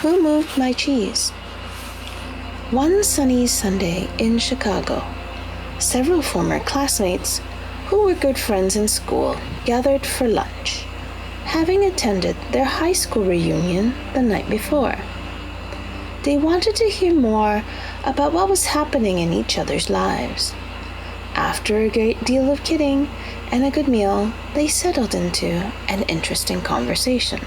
Who Moved My Cheese? One sunny Sunday in Chicago, several former classmates who were good friends in school gathered for lunch, having attended their high school reunion the night before. They wanted to hear more about what was happening in each other's lives. After a great deal of kidding and a good meal, they settled into an interesting conversation.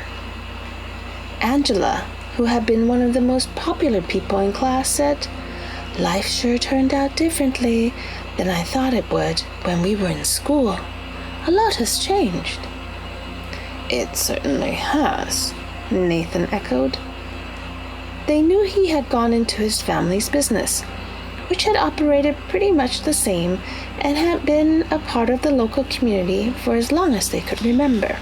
Angela, who had been one of the most popular people in class, said, "Life sure turned out differently than I thought it would when we were in school. A lot has changed." "It certainly has," Nathan echoed. They knew he had gone into his family's business, which had operated pretty much the same and had been a part of the local community for as long as they could remember.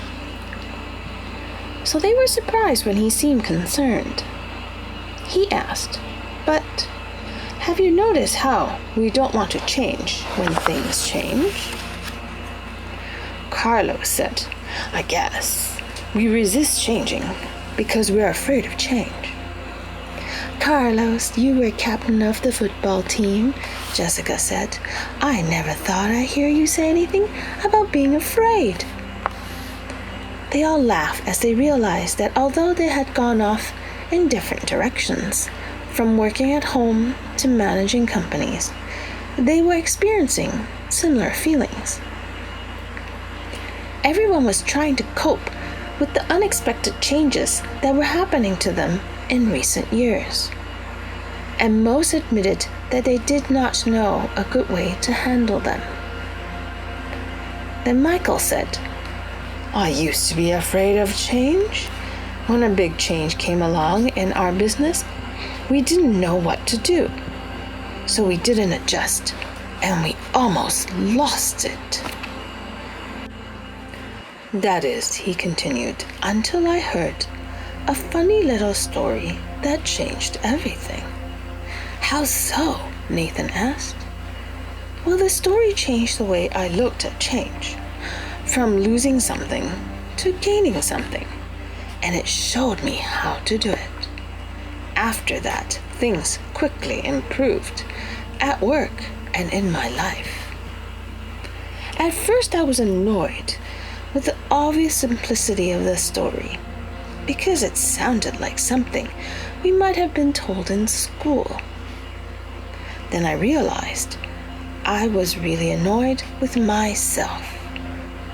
So they were surprised when he seemed concerned. He asked, "But have you noticed how we don't want to change when things change?" Carlos said, "I guess we resist changing because we're afraid of change." "Carlos, you were captain of the football team," Jessica said. "I never thought I'd hear you say anything about being afraid." They all laughed as they realized that although they had gone off in different directions, from working at home to managing companies, they were experiencing similar feelings. Everyone was trying to cope with the unexpected changes that were happening to them in recent years, and most admitted that they did not know a good way to handle them. Then Michael said, "I used to be afraid of change. When a big change came along in our business, we didn't know what to do. So we didn't adjust, and we almost lost it. That is," he continued, "until I heard a funny little story that changed everything." "How so?" Nathan asked. "Well, the story changed the way I looked at change, from losing something to gaining something, and it showed me how to do it. After that, things quickly improved at work and in my life." At first, I was annoyed with the obvious simplicity of the story, because it sounded like something we might have been told in school. Then I realized I was really annoyed with myself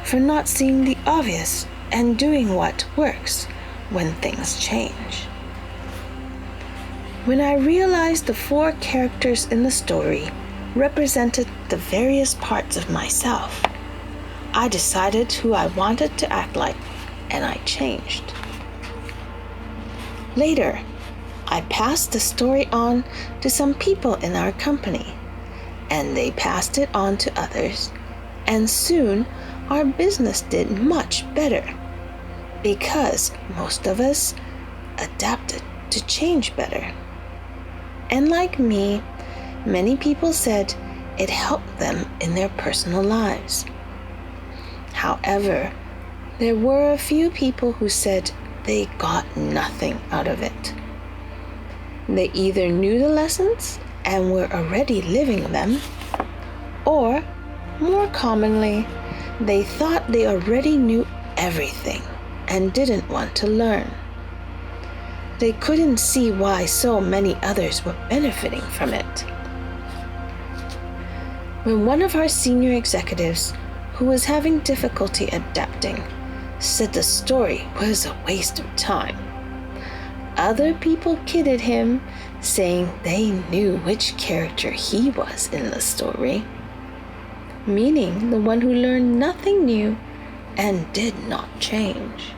for not seeing the obvious and doing what works when things change. When I realized the 4 characters in the story represented the various parts of myself, I decided who I wanted to act like, and I changed. Later, I passed the story on to some people in our company, and they passed it on to others, and soon our business did much better because most of us adapted to change better. And like me, many people said it helped them in their personal lives. However, there were a few people who said they got nothing out of it. They either knew the lessons and were already living them, or, more commonly, they thought they already knew everything and didn't want to learn. They couldn't see why so many others were benefiting from it. When one of our senior executives, who was having difficulty adapting, said the story was a waste of time, other people kidded him, saying they knew which character he was in the story, meaning the one who learned nothing new and did not change.